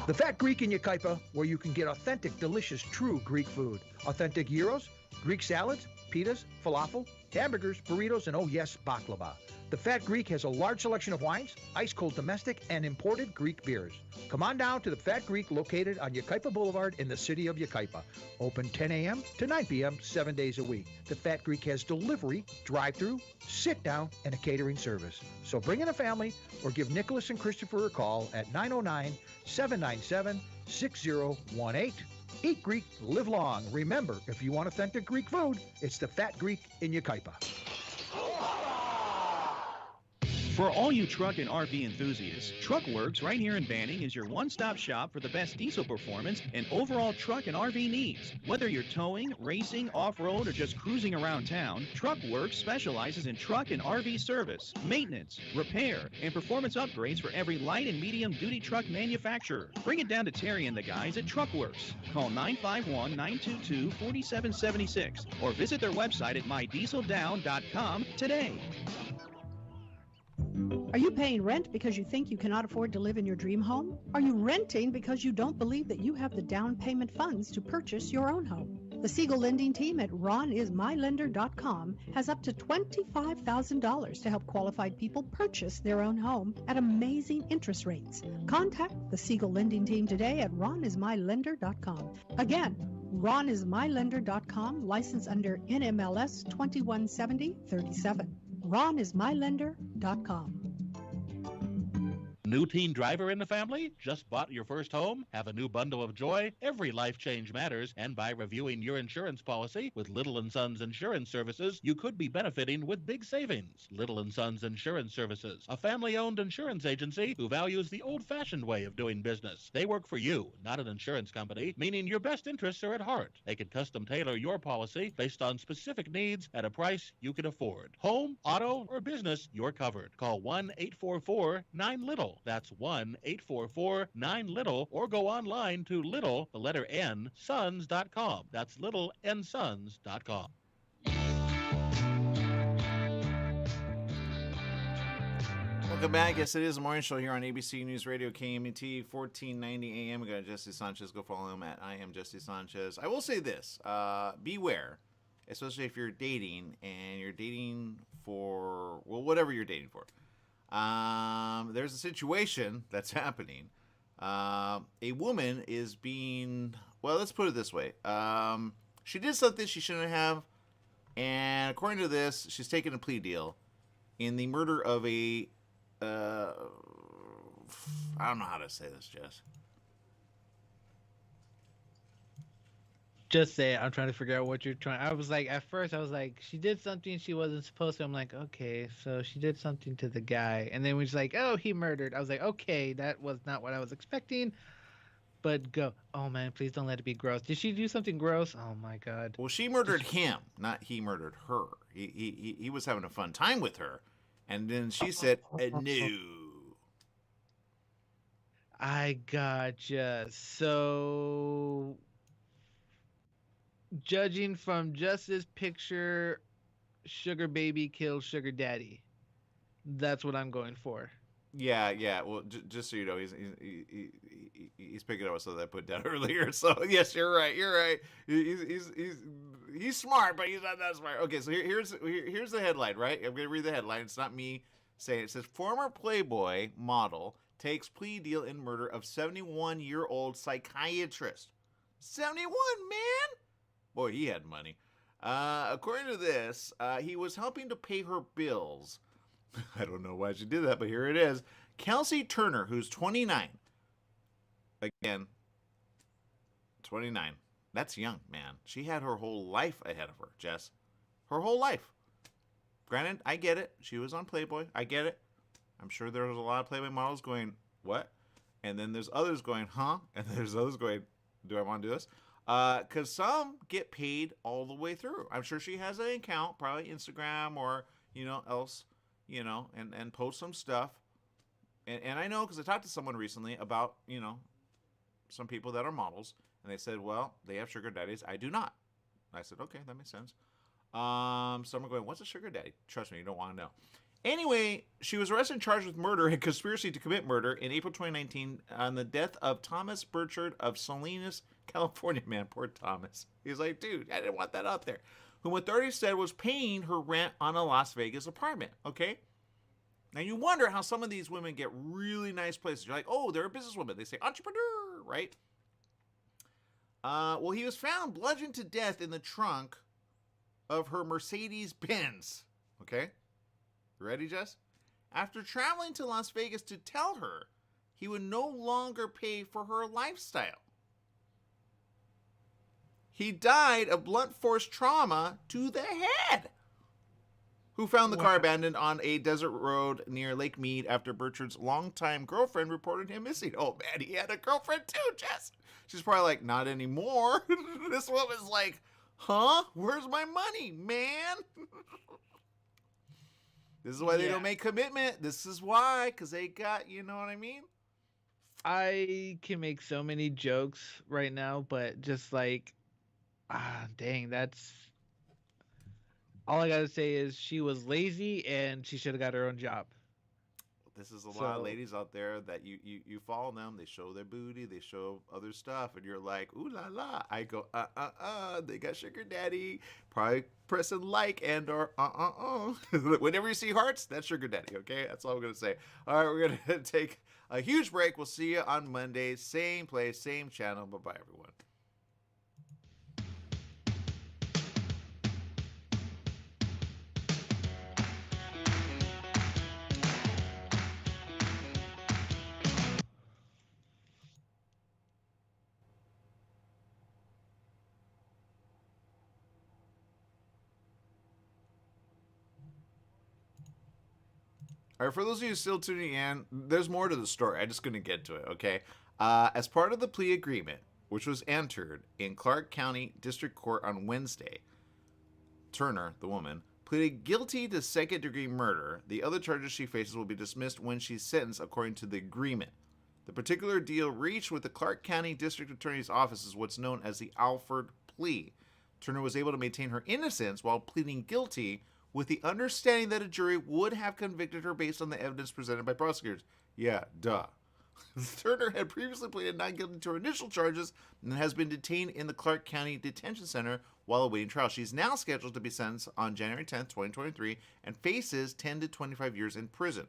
The Fat Greek in Yucaipa, where you can get authentic, delicious, true Greek food. Authentic gyros, Greek salads, pitas, falafel, hamburgers, burritos, and oh yes, baklava. The Fat Greek has a large selection of wines, ice-cold domestic, and imported Greek beers. Come on down to the Fat Greek located on Yucaipa Boulevard in the city of Yucaipa. Open 10 a.m. to 9 p.m. 7 days a week. The Fat Greek has delivery, drive-thru, sit-down, and a catering service. So bring in a family or give Nicholas and Christopher a call at 909-797-6018. Eat Greek, live long. Remember, if you want authentic Greek food, it's the Fat Greek in Yucaipa. For all you truck and RV enthusiasts, Truckworks right here in Banning is your one-stop shop for the best diesel performance and overall truck and RV needs. Whether you're towing, racing, off-road, or just cruising around town, Truckworks specializes in truck and RV service, maintenance, repair, and performance upgrades for every light and medium-duty truck manufacturer. Bring it down to Terry and the guys at Truckworks. Call 951-922-4776 or visit their website at mydieseldown.com today. Are you paying rent because you think you cannot afford to live in your dream home? Are you renting because you don't believe that you have the down payment funds to purchase your own home? The Siegel lending team at ronismylender.com has up to $25,000 to help qualified people purchase their own home at amazing interest rates. Contact the Siegel lending team today at ronismylender.com. Again, ronismylender.com, license under NMLS 217037. ronismylender.com. New teen driver in the family? Just bought your first home? Have a new bundle of joy? Every life change matters, and by reviewing your insurance policy with Little & Sons Insurance Services, you could be benefiting with big savings. Little & Sons Insurance Services, a family-owned insurance agency who values the old-fashioned way of doing business. They work for you, not an insurance company, meaning your best interests are at heart. They can custom tailor your policy based on specific needs at a price you can afford. Home, auto, or business, you're covered. Call 1-844-9-LITTLE. That's 1-844-9-LITTLE, or go online to little, the letter N, sons.com. That's littlensons.com. Welcome back. Yes, it is the morning show here on ABC News Radio, KMET, 1490 AM. We got Jesse Sanchez. Go follow him at I am Jesse Sanchez. I will say this. Beware, especially if you're dating and you're dating for, well, whatever you're dating for. There's a situation that's happening. A woman is being, well, let's put it this way. She did something she shouldn't have, and according to this, she's taken a plea deal in the murder of a, I don't know how to say this, Jess. Just say it. I'm trying to figure out what you're trying. I was like, at first, I was like, she did something she wasn't supposed to. I'm like, okay, so she did something to the guy. And then we was like, oh, he murdered. I was like, okay, that was not what I was expecting. But go. Oh, man, please don't let it be gross. Did she do something gross? Oh, my God. Well, she murdered him, not he murdered her. He was having a fun time with her. And then she said, no. I gotcha. So, judging from just this picture, Sugar Baby killed Sugar Daddy. That's what I'm going for. Yeah. Well, just so you know, he's picking up something I put down earlier. So yes, you're right. He's smart, but he's not that smart. Okay, so here's the headline. Right, I'm gonna read the headline. It's not me saying it. It says former Playboy model takes plea deal in murder of 71-year-old psychiatrist. 71, man. Boy, he had money. According to this, he was helping to pay her bills. I don't know why she did that, but here it is. Kelsey Turner, who's 29. Again, 29. That's young, man. She had her whole life ahead of her, Jess. Her whole life. Granted, I get it. She was on Playboy. I get it. I'm sure there was a lot of Playboy models going, what? And then there's others going, huh? And there's others going, do I want to do this? Because some get paid all the way through. I'm sure she has an account, probably Instagram or, else. And post some stuff. And I know because I talked to someone recently about, some people that are models. And they said, well, they have sugar daddies. I do not. I said, okay, that makes sense. Some are going, what's a sugar daddy? Trust me, you don't want to know. Anyway, she was arrested and charged with murder and conspiracy to commit murder in April 2019 on the death of Thomas Burchard of Salinas, California. Man, poor Thomas. He's like, dude, I didn't want that out there. Whom authorities said was paying her rent on a Las Vegas apartment, okay? Now, you wonder how some of these women get really nice places. You're like, oh, they're a businesswoman. They say entrepreneur, right? Well, he was found bludgeoned to death in the trunk of her Mercedes-Benz, okay? You ready, Jess? After traveling to Las Vegas to tell her he would no longer pay for her lifestyle. He died of blunt force trauma to the head. Who found the car abandoned on a desert road near Lake Mead after Burchard's longtime girlfriend reported him missing. Oh, man, he had a girlfriend too, Jess. She's probably like, not anymore. This woman's like, huh? Where's my money, man? This is why they don't make commitment. This is why, because they got, you know what I mean? I can make so many jokes right now, but just like, dang, that's... All I gotta say is she was lazy and she should have got her own job. This is a lot of ladies out there that you follow them. They show their booty. They show other stuff. And you're like, ooh la la. I go, they got sugar daddy. Probably pressing like and or Whenever you see hearts, that's sugar daddy, okay? That's all I'm going to say. All right, we're going to take a huge break. We'll see you on Monday. Same place, same channel. Bye-bye, everyone. All right, for those of you still tuning in, there's more to the story. I'm just going to get to it, okay? As part of the plea agreement, which was entered in Clark County District Court on Wednesday, Turner, the woman, pleaded guilty to second-degree murder. The other charges she faces will be dismissed when she's sentenced, according to the agreement. The particular deal reached with the Clark County District Attorney's Office is what's known as the Alford plea. Turner was able to maintain her innocence while pleading guilty, with the understanding that a jury would have convicted her based on the evidence presented by prosecutors. Yeah, duh. Turner had previously pleaded not guilty to her initial charges and has been detained in the Clark County Detention Center while awaiting trial. She's now scheduled to be sentenced on January 10th, 2023, and faces 10 to 25 years in prison.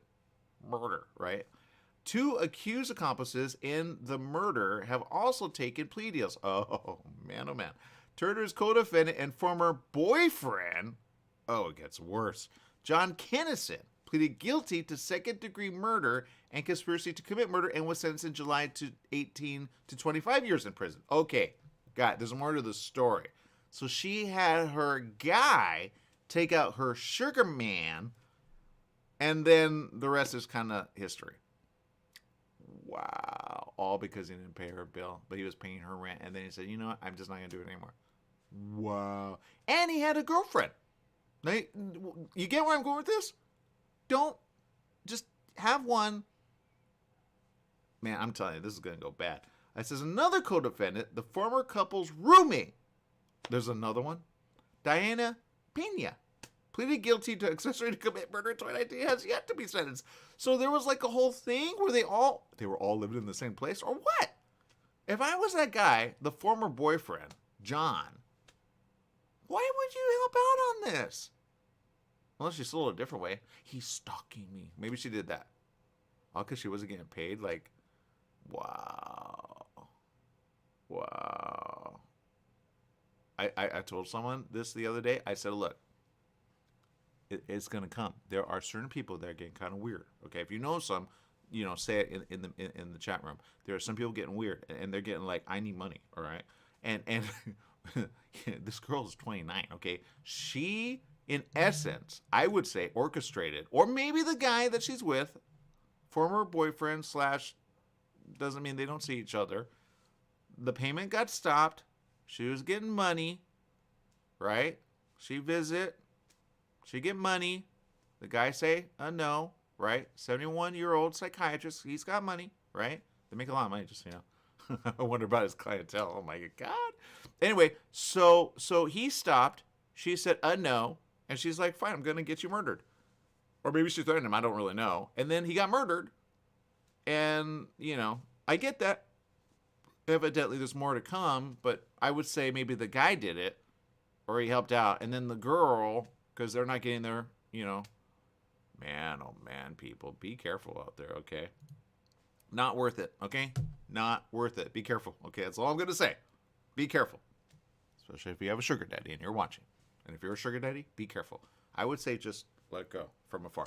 Murder, right? 2 accused accomplices in the murder have also taken plea deals. Oh, man, oh, man. Turner's co-defendant and former boyfriend... Oh, it gets worse. John Kennison pleaded guilty to second-degree murder and conspiracy to commit murder and was sentenced in July to 18 to 25 years in prison. Okay, got it. There's more to the story. So she had her guy take out her sugar man, and then the rest is kind of history. Wow. All because he didn't pay her bill, but he was paying her rent. And then he said, you know what? I'm just not going to do it anymore. Wow. And he had a girlfriend. Now, you get where I'm going with this? Don't just have one. Man, I'm telling you, this is going to go bad. It says another co-defendant, the former couple's roommate. There's another one. Diana Pena pleaded guilty to accessory to commit murder in 2019, has yet to be sentenced. So there was like a whole thing where they were all living in the same place, or what? If I was that guy, the former boyfriend, John, why would you help out on this? Unless she sold it a different way. He's stalking me. Maybe she did that. All because she wasn't getting paid? Like, wow. Wow. I told someone this the other day. I said, look, it's going to come. There are certain people that are getting kind of weird. Okay, if you know some, say it in the chat room. There are some people getting weird, and they're getting like, I need money, all right? And this girl is 29, okay? She, in essence, I would say orchestrated, or maybe the guy that she's with, former boyfriend / doesn't mean they don't see each other. The payment got stopped. She was getting money, right? She visit. She get money. The guy say, no, right? 71-year-old psychiatrist. He's got money, right? They make a lot of money, just, I wonder about his clientele. Oh, my God. Anyway, so he stopped. She said, no. And she's like, fine, I'm going to get you murdered. Or maybe she threatened him. I don't really know. And then he got murdered. And, I get that. Evidently, there's more to come. But I would say maybe the guy did it. Or he helped out. And then the girl, because they're not getting their, man, oh man, people, be careful out there, okay? Not worth it, okay? Not worth it. Be careful, okay? That's all I'm going to say. Be careful. Especially if you have a sugar daddy and you're watching. And if you're a sugar daddy, be careful. I would say just let it go from afar.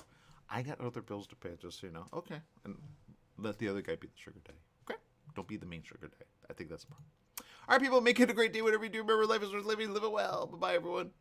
I got other bills to pay, just so you know. Okay. And let the other guy be the sugar daddy. Okay? Don't be the main sugar daddy. I think that's a problem. All right, people, make it a great day. Whatever you do, remember life is worth living. Live it well. Bye-bye, everyone.